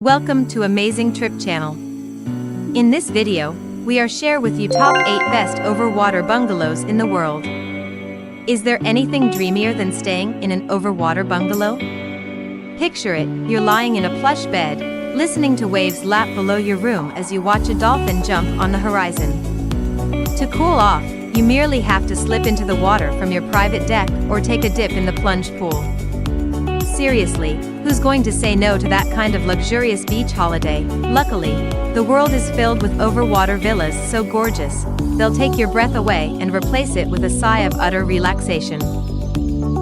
Welcome to Amazing Trip Channel. In this video, we are share with you top 8 best overwater bungalows in the world. Is there anything dreamier than staying in an overwater bungalow? Picture it, you're lying in a plush bed, listening to waves lap below your room as you watch a dolphin jump on the horizon. To cool off, you merely have to slip into the water from your private deck or take a dip in the plunge pool. Seriously, who's going to say no to that kind of luxurious beach holiday? Luckily, the world is filled with overwater villas so gorgeous, they'll take your breath away and replace it with a sigh of utter relaxation.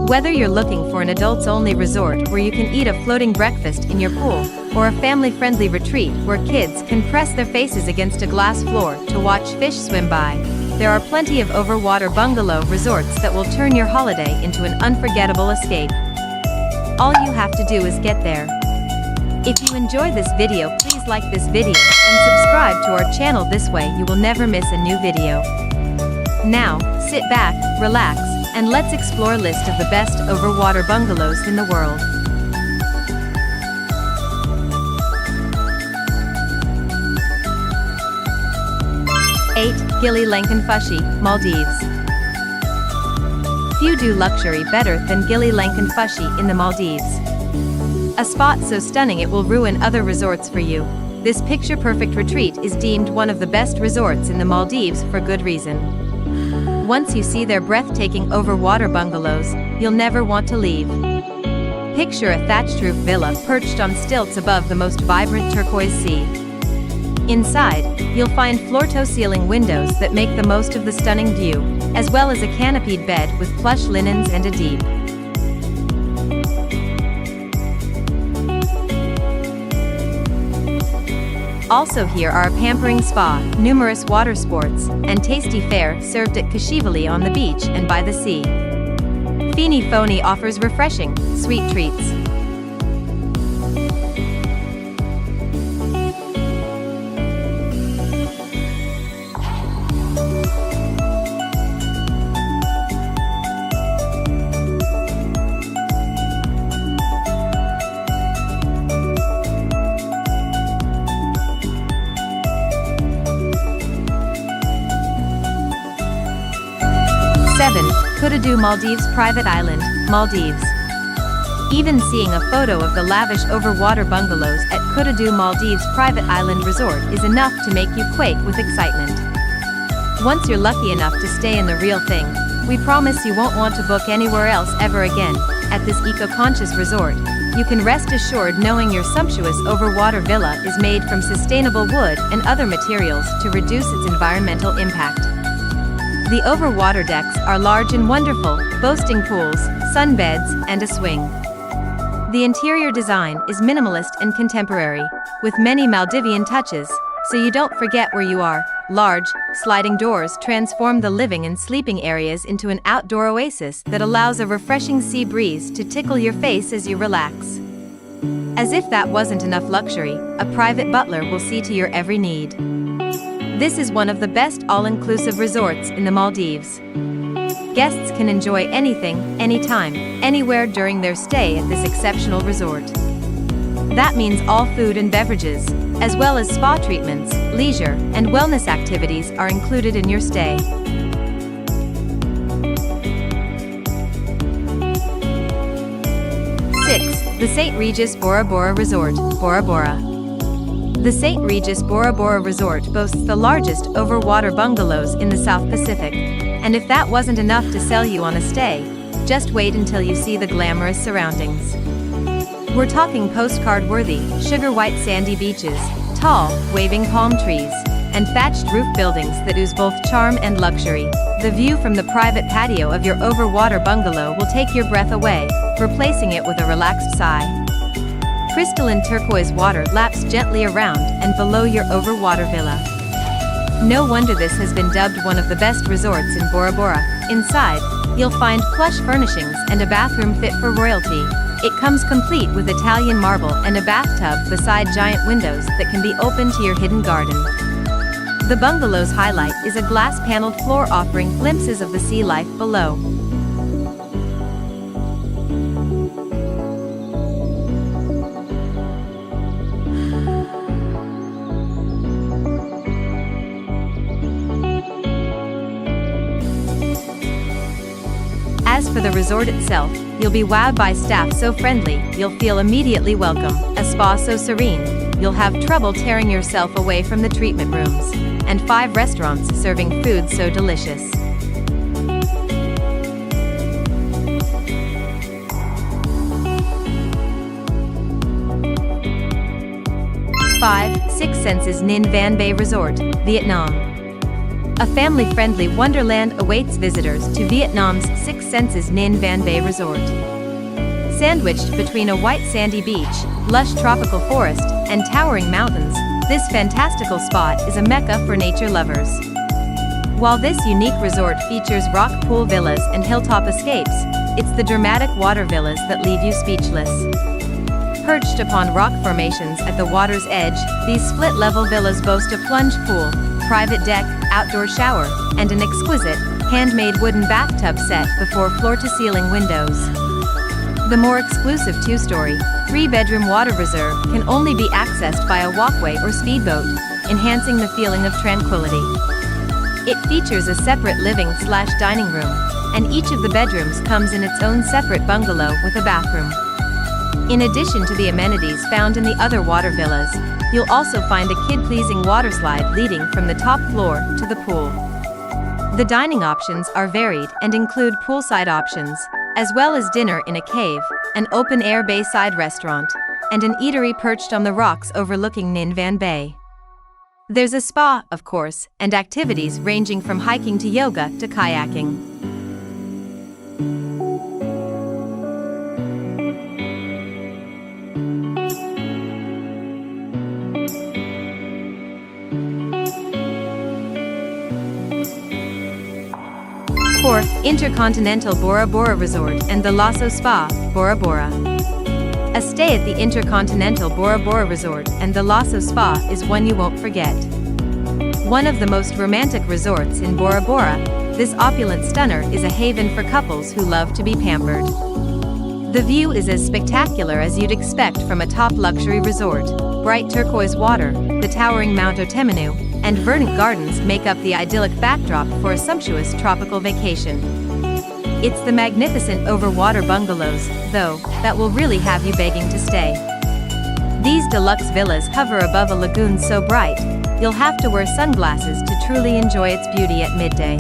Whether you're looking for an adults-only resort where you can eat a floating breakfast in your pool, or a family-friendly retreat where kids can press their faces against a glass floor to watch fish swim by, there are plenty of overwater bungalow resorts that will turn your holiday into an unforgettable escape. All you have to do is get there. If you enjoy this video, please like this video and subscribe to our channel. This way you will never miss a new video. Now, sit back, relax, and let's explore a list of the best overwater bungalows in the world. 8. Gili, Lankanfushi, Maldives. Few do luxury better than Gili, Lankanfushi in the Maldives. A spot so stunning it will ruin other resorts for you. This picture-perfect retreat is deemed one of the best resorts in the Maldives for good reason. Once you see their breathtaking overwater bungalows, you'll never want to leave. Picture a thatched roof villa perched on stilts above the most vibrant turquoise sea. Inside, you'll find floor-to-ceiling windows that make the most of the stunning view, as well as a canopied bed with plush linens and a deep. Also here are a pampering spa, numerous water sports, and tasty fare served at Kudadoo on the beach and by the sea. Fini Foni offers refreshing, sweet treats. Kudadoo Maldives Private Island, Maldives. Even seeing a photo of the lavish overwater bungalows at Kudadoo Maldives Private Island Resort is enough to make you quake with excitement. Once you're lucky enough to stay in the real thing, we promise you won't want to book anywhere else ever again. At this eco-conscious resort, you can rest assured knowing your sumptuous overwater villa is made from sustainable wood and other materials to reduce its environmental impact. The overwater decks are large and wonderful, boasting pools, sunbeds, and a swing. The interior design is minimalist and contemporary, with many Maldivian touches, so you don't forget where you are. Large, sliding doors transform the living and sleeping areas into an outdoor oasis that allows a refreshing sea breeze to tickle your face as you relax. As if that wasn't enough luxury, a private butler will see to your every need. This is one of the best all-inclusive resorts in the Maldives. Guests can enjoy anything, anytime, anywhere during their stay at this exceptional resort. That means all food and beverages, as well as spa treatments, leisure, and wellness activities are included in your stay. 6. The St. Regis Bora Resort, Bora. The St. Regis Bora Resort boasts the largest overwater bungalows in the South Pacific. And if that wasn't enough to sell you on a stay, just wait until you see the glamorous surroundings. We're talking postcard-worthy, sugar-white sandy beaches, tall, waving palm trees, and thatched roof buildings that ooze both charm and luxury. The view from the private patio of your overwater bungalow will take your breath away, replacing it with a relaxed sigh. Crystalline turquoise water laps gently around and below your overwater villa. No wonder this has been dubbed one of the best resorts in Bora. Inside, you'll find plush furnishings and a bathroom fit for royalty. It comes complete with Italian marble and a bathtub beside giant windows that can be opened to your hidden garden. The bungalow's highlight is a glass-paneled floor offering glimpses of the sea life below. for the resort itself, you'll be wowed by staff so friendly, you'll feel immediately welcome, a spa so serene, you'll have trouble tearing yourself away from the treatment rooms, and 5 restaurants serving food so delicious. 5. 6 Senses Ninh Van Bay Resort, Vietnam. A family-friendly wonderland awaits visitors to Vietnam's 6 Senses Ninh Van Bay Resort. Sandwiched between a white sandy beach, lush tropical forest, and towering mountains, this fantastical spot is a mecca for nature lovers. While this unique resort features rock pool villas and hilltop escapes, it's the dramatic water villas that leave you speechless. Perched upon rock formations at the water's edge, these split-level villas boast a plunge pool, private deck, outdoor shower, and an exquisite, handmade wooden bathtub set before floor-to-ceiling windows. The more exclusive 2-story, 3-bedroom water reserve can only be accessed by a walkway or speedboat, enhancing the feeling of tranquility. It features a separate living/dining room, and each of the bedrooms comes in its own separate bungalow with a bathroom. In addition to the amenities found in the other water villas, you'll also find a kid-pleasing water slide leading from the top floor to the pool. The dining options are varied and include poolside options, as well as dinner in a cave, an open-air bayside restaurant, and an eatery perched on the rocks overlooking Ninh Van Bay. There's a spa, of course, and activities ranging from hiking to yoga to kayaking. Fourth, InterContinental Bora Resort and Thalasso Spa, Bora. A stay at the InterContinental Bora Resort and Thalasso Spa is one you won't forget. One of the most romantic resorts in Bora, this opulent stunner is a haven for couples who love to be pampered. The view is as spectacular as you'd expect from a top luxury resort. Bright turquoise water, the towering Mount Otemanu, and verdant gardens make up the idyllic backdrop for a sumptuous tropical vacation. It's the magnificent Overwater Bungalows, though, that will really have you begging to stay. These deluxe villas hover above a lagoon so bright, you'll have to wear sunglasses to truly enjoy its beauty at midday.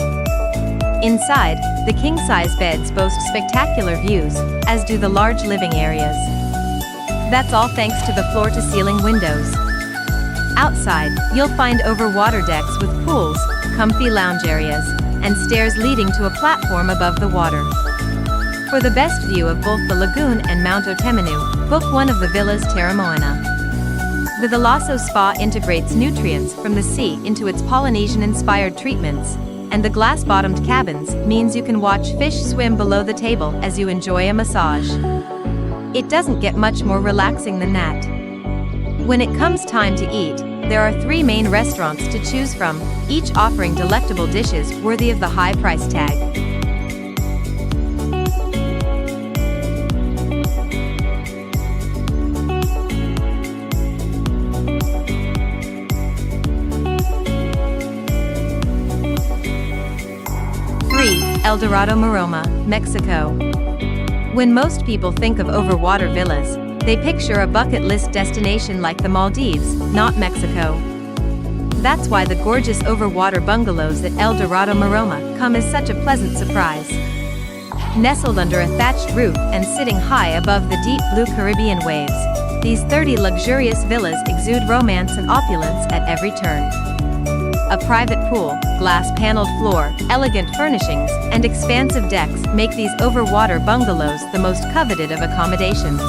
Inside, the king-size beds boast spectacular views, as do the large living areas. That's all thanks to the floor-to-ceiling windows. Outside, you'll find overwater decks with pools, comfy lounge areas, and stairs leading to a platform above the water. For the best view of both the lagoon and Mount Otemanu, book one of the villas Terra Moana. The Thalasso Spa integrates nutrients from the sea into its Polynesian-inspired treatments, and the glass-bottomed cabins means you can watch fish swim below the table as you enjoy a massage. It doesn't get much more relaxing than that. When it comes time to eat, there are 3 main restaurants to choose from, each offering delectable dishes worthy of the high price tag. El Dorado, Maroma, Mexico. When most people think of overwater villas, they picture a bucket list destination like the Maldives, not Mexico. That's why the gorgeous overwater bungalows at El Dorado, Maroma come as such a pleasant surprise. Nestled under a thatched roof and sitting high above the deep blue Caribbean waves, these 30 luxurious villas exude romance and opulence at every turn. A private pool, glass-paneled floor, elegant furnishings, and expansive decks make these overwater bungalows the most coveted of accommodations.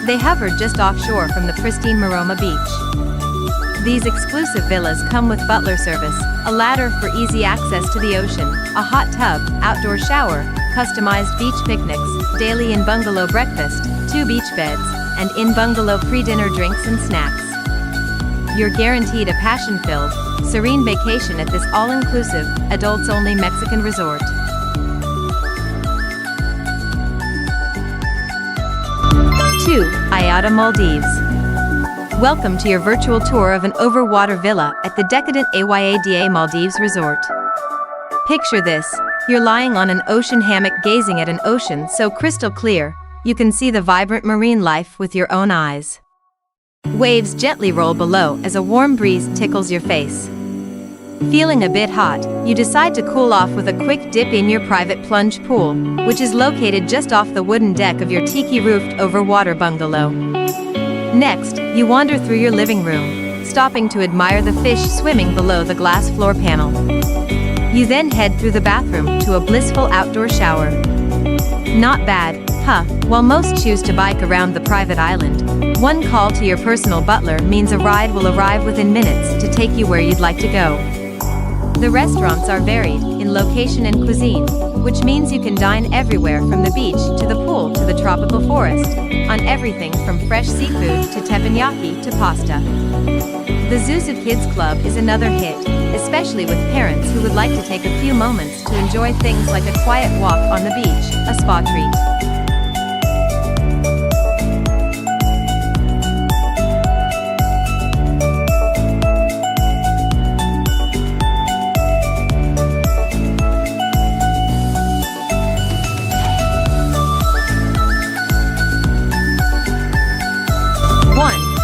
They hover just offshore from the pristine Maroma beach. These exclusive villas come with butler service, a ladder for easy access to the ocean, a hot tub, outdoor shower, customized beach picnics, daily in-bungalow breakfast, 2 beach beds, and in-bungalow pre-dinner drinks and snacks. You're guaranteed a passion-filled, serene vacation at this all-inclusive, adults-only Mexican resort. 2. Ayada Maldives. Welcome to your virtual tour of an overwater villa at the decadent Ayada Maldives resort. Picture this, You're lying on an ocean hammock gazing at an ocean so crystal clear, you can see the vibrant marine life with your own eyes. Waves gently roll below as a warm breeze tickles your face. Feeling a bit hot, you decide to cool off with a quick dip in your private plunge pool, which is located just off the wooden deck of your tiki-roofed overwater bungalow. Next, you wander through your living room, stopping to admire the fish swimming below the glass floor panel. You then head through the bathroom to a blissful outdoor shower. Not bad, huh? While most choose to bike around the private island, one call to your personal butler means a ride will arrive within minutes to take you where you'd like to go. The restaurants are varied in location and cuisine, which means you can dine everywhere from the beach to the pool to the tropical forest, on everything from fresh seafood to teppanyaki to pasta. The Zuzu Kids Club is another hit, especially with parents who would like to take a few moments to enjoy things like a quiet walk on the beach, a spa treat.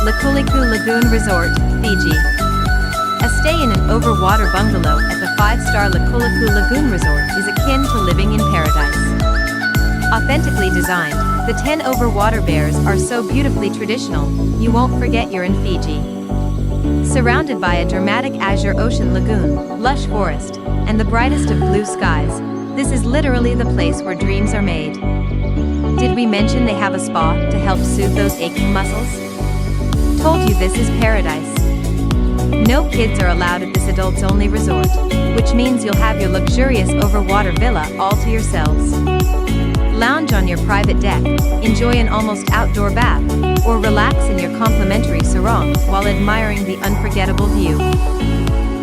Likuliku Lagoon Resort, Fiji. A stay in an overwater bungalow at the 5-star Likuliku Lagoon Resort is akin to living in paradise. Authentically designed, the 10 overwater bears are so beautifully traditional, you won't forget you're in Fiji. Surrounded by a dramatic azure ocean lagoon, lush forest, and the brightest of blue skies, this is literally the place where dreams are made. Did we mention they have a spa to help soothe those aching muscles? Told you this is paradise. No kids are allowed at this adults-only resort, which means you'll have your luxurious overwater villa all to yourselves. Lounge on your private deck, enjoy an almost outdoor bath, or relax in your complimentary sarong while admiring the unforgettable view.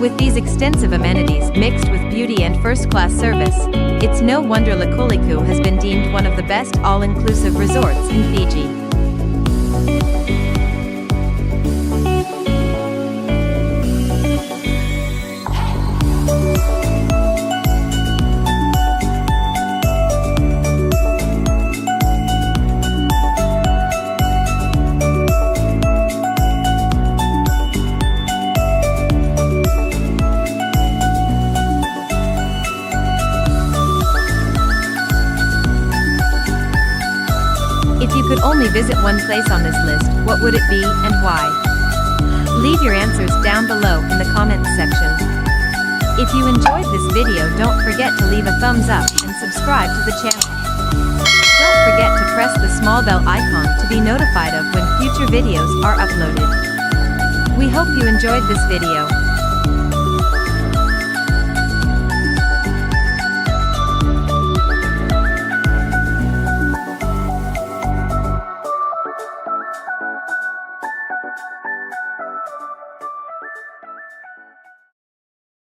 With these extensive amenities mixed with beauty and first-class service, it's no wonder Likuliku has been deemed one of the best all-inclusive resorts in Fiji. If you could only visit one place on this list, what would it be and why? Leave your answers down below in the comments section. If you enjoyed this video, don't forget to leave a thumbs up and subscribe to the channel. Don't forget to press the small bell icon to be notified of when future videos are uploaded. We hope you enjoyed this video.